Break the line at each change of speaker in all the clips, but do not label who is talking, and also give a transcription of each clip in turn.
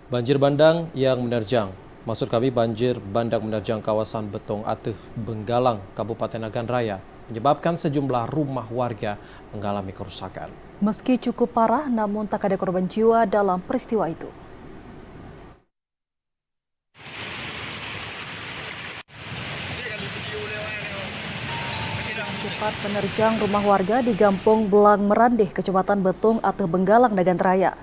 Banjir bandang yang menerjang, maksud kami banjir bandang menerjang kawasan Betong Ateh, Benggalang, Kabupaten Nagan Raya, menyebabkan sejumlah rumah warga mengalami kerusakan.
Meski cukup parah, namun tak ada korban jiwa dalam peristiwa itu. Cepat menerjang rumah warga di Gampung Belang Merandih, Kecamatan Betung Ateh, Benggalang, Nagan Raya.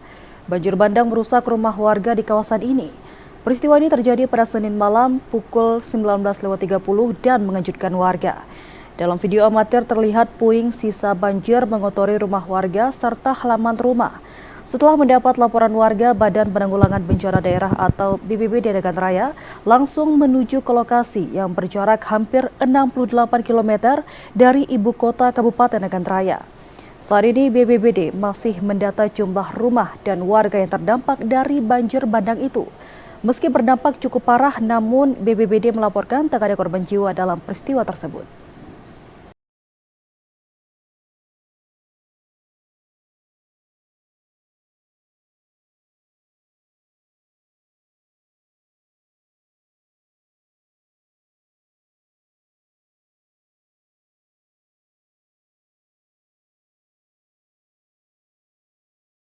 Banjir bandang merusak rumah warga di kawasan ini. Peristiwa ini terjadi pada Senin malam pukul 19.30 dan mengejutkan warga. Dalam video amatir terlihat puing sisa banjir mengotori rumah warga serta halaman rumah. Setelah mendapat laporan warga, Badan Penanggulangan Bencana Daerah atau BPBD Nagan Raya langsung menuju ke lokasi yang berjarak hampir 68 km dari ibu kota Kabupaten Nagan Raya. Saat ini BPBD masih mendata jumlah rumah dan warga yang terdampak dari banjir bandang itu. Meski berdampak cukup parah, namun BPBD melaporkan tak ada korban jiwa dalam peristiwa tersebut.